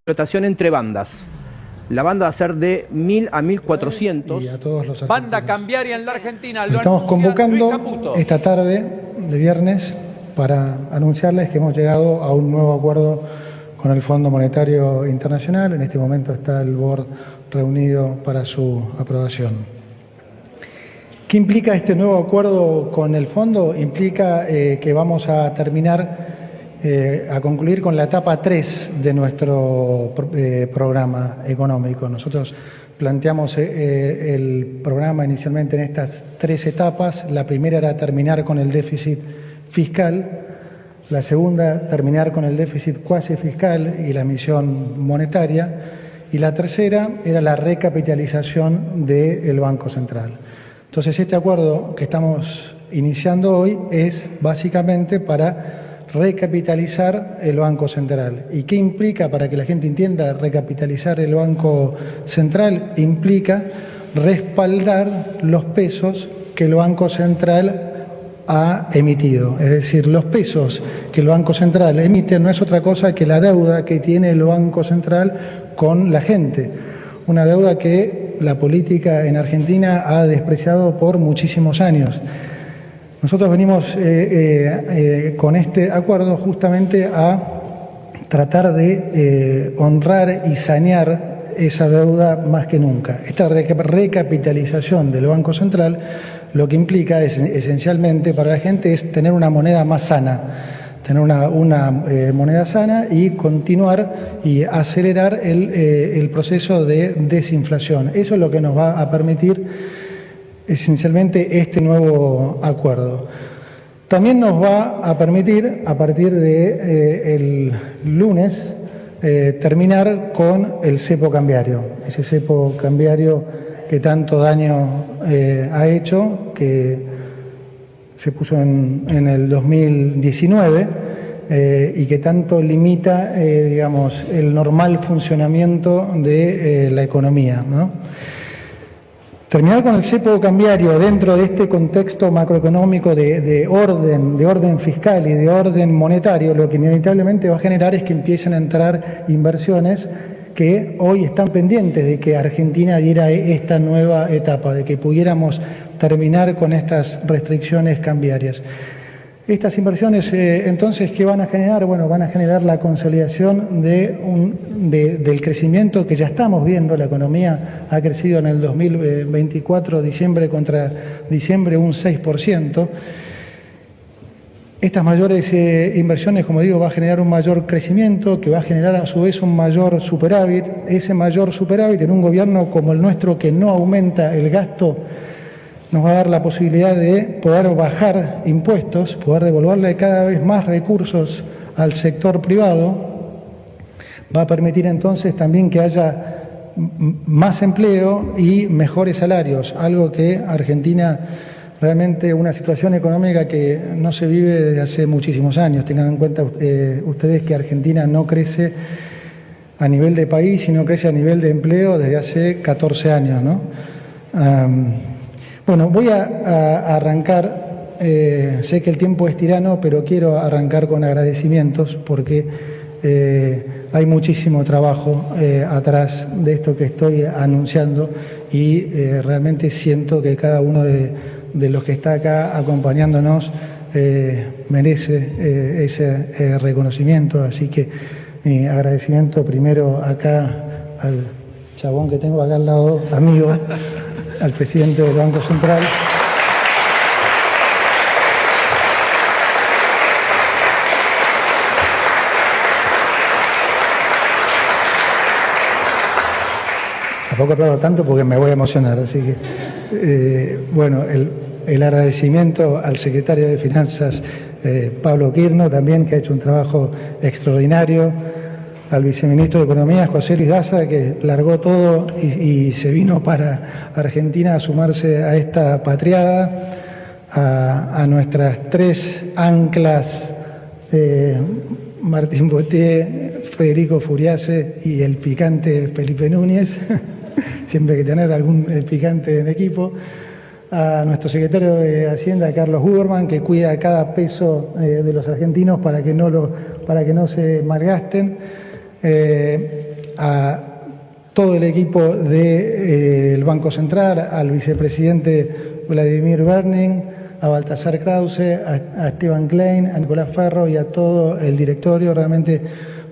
explotación entre bandas. La banda va a ser de 1000 a 1400. Y a todos los banda cambiaria en la Argentina. Lo estamos anuncia Luis convocando Caputo. esta tarde de viernes para anunciarles que hemos llegado a un nuevo acuerdo con el Fondo Monetario Internacional. En este momento está el board reunido para su aprobación. ¿Qué implica este nuevo acuerdo con el fondo? Implica que vamos a terminar, a concluir con la etapa 3 de nuestro programa económico. Nosotros planteamos el programa inicialmente en estas 3 etapas. La primera era terminar con el déficit fiscal, la segunda terminar con el déficit cuasi fiscal y la emisión monetaria, y la tercera era la recapitalización del Banco Central. Entonces, este acuerdo que estamos iniciando hoy es básicamente para recapitalizar el Banco Central. ¿Y qué implica, para que la gente entienda, recapitalizar el Banco Central? Implica respaldar los pesos que el Banco Central ha emitido. Es decir, los pesos que el Banco Central emite no es otra cosa que la deuda que tiene el Banco Central con la gente. Una deuda que la política en Argentina ha despreciado por muchísimos años. Nosotros venimos con este acuerdo justamente a tratar de honrar y sanear esa deuda más que nunca. Esta recapitalización del Banco Central lo que implica es, esencialmente para la gente, es tener una moneda más sana, tener una moneda sana y continuar y acelerar el proceso de desinflación. Eso es lo que nos va a permitir esencialmente este nuevo acuerdo. También nos va a permitir, a partir de el lunes, terminar con el cepo cambiario, ese cepo cambiario que tanto daño ha hecho, que se puso en el 2019 y que tanto limita, digamos, el normal funcionamiento de la economía, ¿no? Terminar con el cepo cambiario dentro de este contexto macroeconómico de orden fiscal y de orden monetario, lo que inevitablemente va a generar es que empiecen a entrar inversiones que hoy están pendientes de que Argentina diera esta nueva etapa, de que pudiéramos terminar con estas restricciones cambiarias. Estas inversiones, entonces, ¿qué van a generar? Bueno, van a generar la consolidación del crecimiento que ya estamos viendo. La economía ha crecido en el 2024, diciembre contra diciembre, un 6%. Estas mayores inversiones, como digo, va a generar un mayor crecimiento que va a generar a su vez un mayor superávit. Ese mayor superávit en un gobierno como el nuestro, que no aumenta el gasto, nos va a dar la posibilidad de poder bajar impuestos, poder devolverle cada vez más recursos al sector privado. Va a permitir entonces también que haya más empleo y mejores salarios, algo que Argentina, realmente una situación económica que no se vive desde hace muchísimos años. Tengan en cuenta ustedes que Argentina no crece a nivel de país, sino crece a nivel de empleo desde hace 14 años, ¿no? Bueno, voy a arrancar, sé que el tiempo es tirano, pero quiero arrancar con agradecimientos porque hay muchísimo trabajo atrás de esto que estoy anunciando y realmente siento que cada uno de los que está acá acompañándonos merece ese reconocimiento. Así que mi agradecimiento primero acá al chabón que tengo acá al lado, amigo, al presidente del Banco Central. Tampoco aplaudo tanto porque me voy a emocionar, así que, bueno, el agradecimiento al secretario de Finanzas, Pablo Quirno, también, que ha hecho un trabajo extraordinario, al viceministro de Economía, José Luis Daza, que largó todo y se vino para Argentina a sumarse a esta patriada, a nuestras 3 anclas, Martín Boté, Federico Furiase y el picante Felipe Núñez, siempre hay que tener algún picante en equipo, a nuestro secretario de Hacienda, Carlos Huberman, que cuida cada peso de los argentinos para que no se malgasten, a todo el equipo del Banco Central, al vicepresidente Vladimir Berning, a Baltasar Krause, a Esteban Klein, a Nicolás Ferro y a todo el directorio. Realmente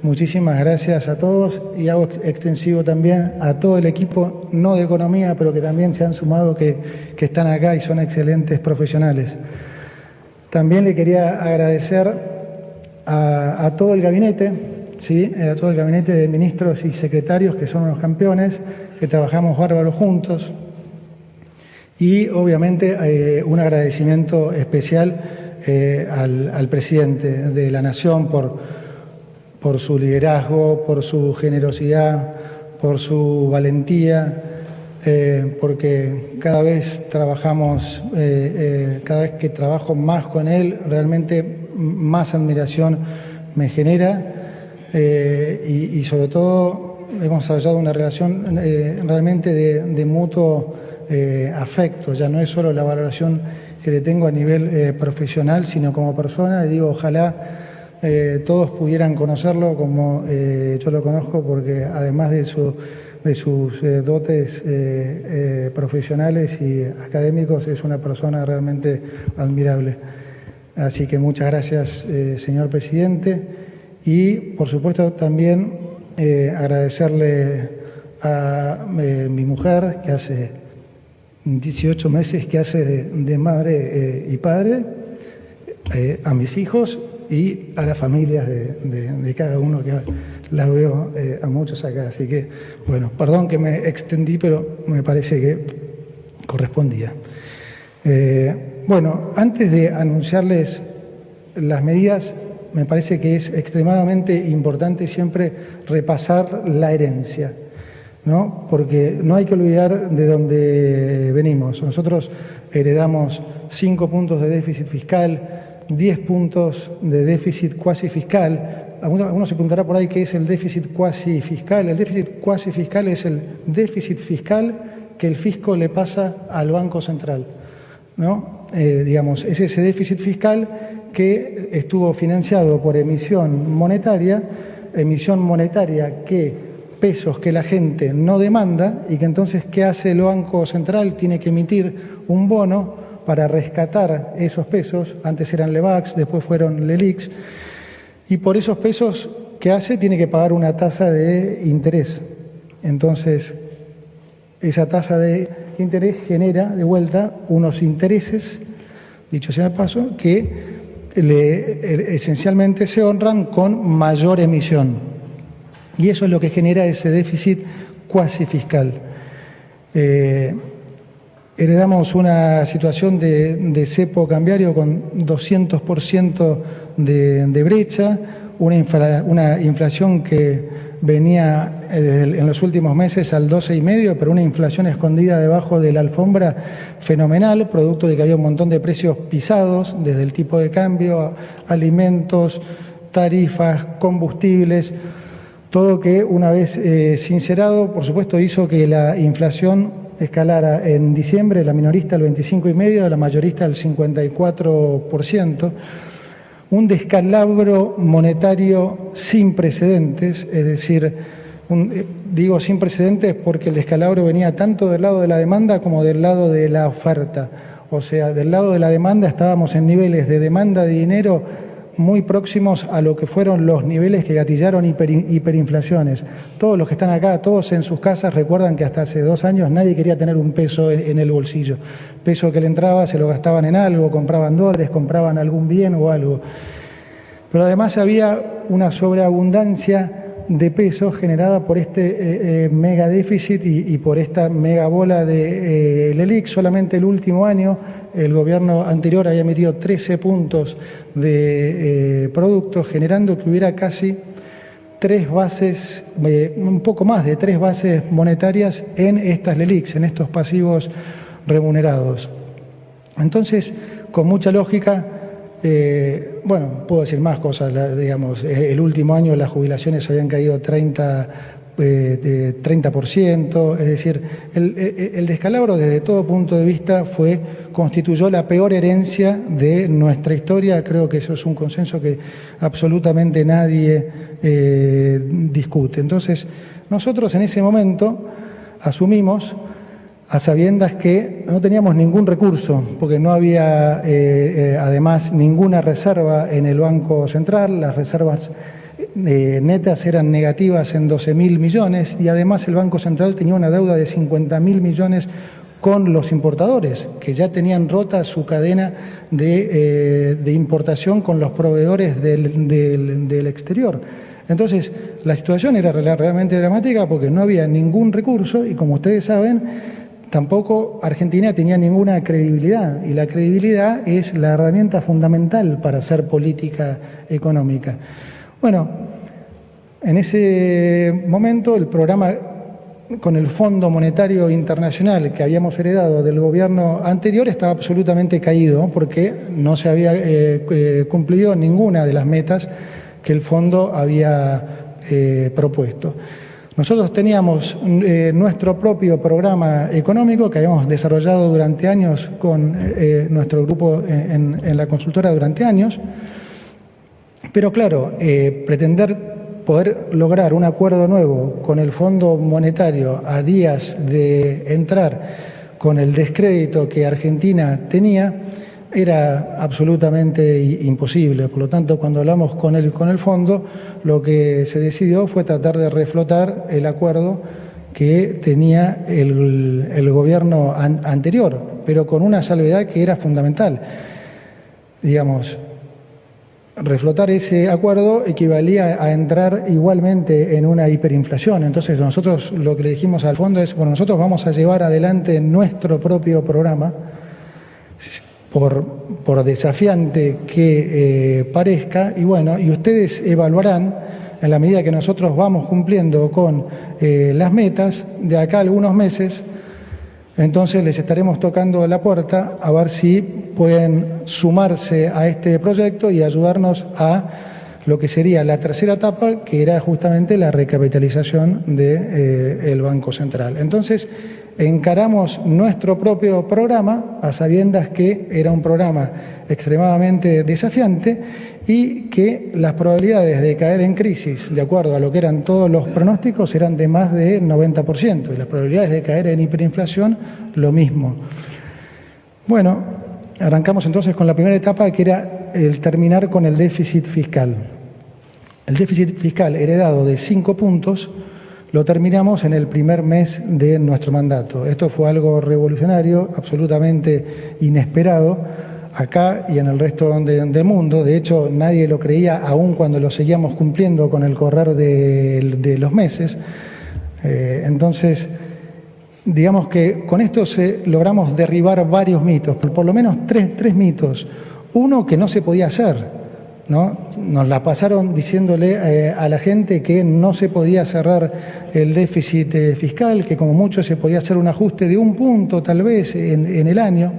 muchísimas gracias a todos, y hago extensivo también a todo el equipo, no de economía, pero que también se han sumado, que están acá y son excelentes profesionales. También le quería agradecer a todo el gabinete, ¿sí? A todo el gabinete de ministros y secretarios, que son unos campeones, que trabajamos bárbaros juntos. Y obviamente un agradecimiento especial al presidente de la Nación por su liderazgo, por su generosidad, por su valentía, porque cada vez que trabajo más con él, realmente más admiración me genera, y sobre todo hemos desarrollado una relación realmente de mutuo afecto. Ya no es solo la valoración que le tengo a nivel profesional, sino como persona. Y digo, ojalá todos pudieran conocerlo como yo lo conozco, porque además de sus dotes profesionales y académicos, es una persona realmente admirable. Así que muchas gracias, señor presidente. Y, por supuesto, también agradecerle a mi mujer, que hace 18 meses que hace de madre y padre, a mis hijos y a las familias de cada uno, que las veo a muchos acá. Así que, bueno, perdón que me extendí, pero me parece que correspondía. Bueno, antes de anunciarles las medidas, me parece que es extremadamente importante siempre repasar la herencia, ¿no? Porque no hay que olvidar de dónde venimos. Nosotros heredamos 5 puntos de déficit fiscal, 10 puntos de déficit cuasi fiscal. Alguno se preguntará por ahí qué es el déficit cuasi fiscal. El déficit cuasi fiscal es el déficit fiscal que el fisco le pasa al Banco Central, ¿no? Digamos, es ese déficit fiscal que estuvo financiado por emisión monetaria que pesos que la gente no demanda, y que entonces, ¿qué hace el Banco Central? Tiene que emitir un bono para rescatar esos pesos. Antes eran LEBACs, después fueron LELIQs, y por esos pesos, ¿qué hace? Tiene que pagar una tasa de interés. Entonces, esa tasa de interés genera de vuelta unos intereses, dicho sea de paso, que esencialmente se honran con mayor emisión. Y eso es lo que genera ese déficit cuasi fiscal. Heredamos una situación de cepo cambiario con 200% de brecha, una inflación que venía en los últimos meses al 12,5%, pero una inflación escondida debajo de la alfombra fenomenal, producto de que había un montón de precios pisados, desde el tipo de cambio, alimentos, tarifas, combustibles, todo que, una vez sincerado, por supuesto, hizo que la inflación escalara en diciembre, la minorista al 25,5%, la mayorista al 54%. Un descalabro monetario sin precedentes, es decir, digo sin precedentes porque el descalabro venía tanto del lado de la demanda como del lado de la oferta. O sea, del lado de la demanda estábamos en niveles de demanda de dinero muy próximos a lo que fueron los niveles que gatillaron hiperinflaciones. Todos los que están acá, todos en sus casas, recuerdan que hasta hace 2 años nadie quería tener un peso en el bolsillo. Peso que le entraba se lo gastaban en algo, compraban dólares, compraban algún bien o algo. Pero además había una sobreabundancia de pesos generada por este mega déficit y por esta mega bola de LELIQ. Solamente el último año el gobierno anterior había emitido 13 puntos de productos, generando que hubiera casi 3 bases, un poco más de 3 bases monetarias en estas LELIQs, en estos pasivos remunerados. Entonces, con mucha lógica, bueno, puedo decir más cosas, digamos, el último año las jubilaciones habían caído 30%, es decir, el descalabro desde todo punto de vista constituyó la peor herencia de nuestra historia. Creo que eso es un consenso que absolutamente nadie discute. Entonces, Nosotros en ese momento asumimos a sabiendas que no teníamos ningún recurso, porque no había además ninguna reserva en el Banco Central, las reservas netas eran negativas en 12.000 millones y además el Banco Central tenía una deuda de 50.000 millones con los importadores, que ya tenían rota su cadena de importación con los proveedores del exterior. Entonces, la situación era realmente dramática porque no había ningún recurso y, como ustedes saben, tampoco Argentina tenía ninguna credibilidad, y la credibilidad es la herramienta fundamental para hacer política económica. Bueno, en ese momento el programa con el Fondo Monetario Internacional que habíamos heredado del gobierno anterior estaba absolutamente caído porque no se había cumplido ninguna de las metas que el fondo había propuesto. Nosotros teníamos nuestro propio programa económico que habíamos desarrollado durante años con nuestro grupo en la consultora durante años, pero claro, pretender poder lograr un acuerdo nuevo con el Fondo Monetario a días de entrar con el descrédito que Argentina tenía era absolutamente imposible. Por lo tanto, cuando hablamos con el fondo, lo que se decidió fue tratar de reflotar el acuerdo que tenía el gobierno anterior, pero con una salvedad que era fundamental. Digamos, reflotar ese acuerdo equivalía a entrar igualmente en una hiperinflación. Entonces nosotros lo que le dijimos al fondo es, bueno, nosotros vamos a llevar adelante nuestro propio programa, por desafiante que parezca, y bueno, y ustedes evaluarán en la medida que nosotros vamos cumpliendo con las metas de acá a algunos meses. Entonces les estaremos tocando la puerta a ver si pueden sumarse a este proyecto y ayudarnos a lo que sería la tercera etapa, que era justamente la recapitalización del Banco Central. Entonces encaramos nuestro propio programa a sabiendas que era un programa extremadamente desafiante y que las probabilidades de caer en crisis, de acuerdo a lo que eran todos los pronósticos, eran de más de 90%, y las probabilidades de caer en hiperinflación, lo mismo. Bueno, arrancamos entonces con la primera etapa, que era el terminar con el déficit fiscal. El déficit fiscal heredado de 5 puntos lo terminamos en el primer mes de nuestro mandato. Esto fue algo revolucionario, absolutamente inesperado, acá y en el resto del mundo. De hecho, nadie lo creía, aún cuando lo seguíamos cumpliendo con el correr de los meses. Entonces, digamos que con esto logramos derribar varios mitos, por lo menos tres mitos. Uno, que no se podía hacer, ¿no? Nos la pasaron diciéndole a la gente que no se podía cerrar el déficit fiscal, que como mucho se podía hacer un ajuste de 1 punto tal vez en el año.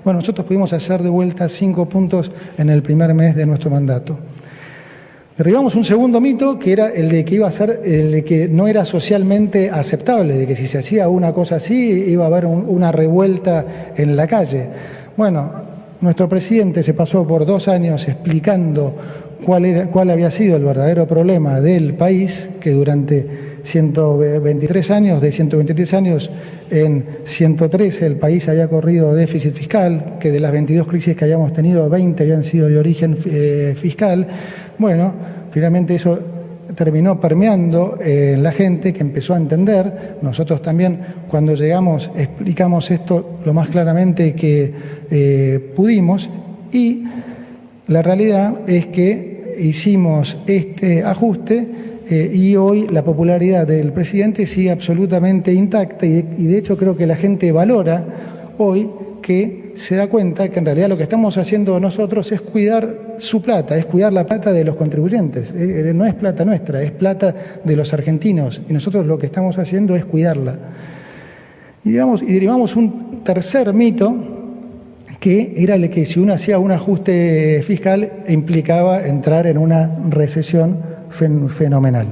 Bueno, nosotros pudimos hacer de vuelta 5 puntos en el primer mes de nuestro mandato. Derribamos un segundo mito, que era el de que iba a ser, el de que no era socialmente aceptable, de que si se hacía una cosa así iba a haber una revuelta en la calle. Bueno, nuestro presidente se pasó por 2 años explicando cuál había sido el verdadero problema del país, que durante 123 años, de 123 años en 113 el país había corrido déficit fiscal, que de las 22 crisis que habíamos tenido, 20 habían sido de origen fiscal. Bueno, finalmente eso terminó permeando en la gente, que empezó a entender. Nosotros también, cuando llegamos, explicamos esto lo más claramente que pudimos, y la realidad es que hicimos este ajuste y hoy la popularidad del presidente sigue absolutamente intacta, y de hecho creo que la gente valora hoy, que se da cuenta que en realidad lo que estamos haciendo nosotros es cuidar su plata, es cuidar la plata de los contribuyentes. No es plata nuestra, es plata de los argentinos, y nosotros lo que estamos haciendo es cuidarla. Y derivamos un tercer mito, que era el que si uno hacía un ajuste fiscal implicaba entrar en una recesión fenomenal.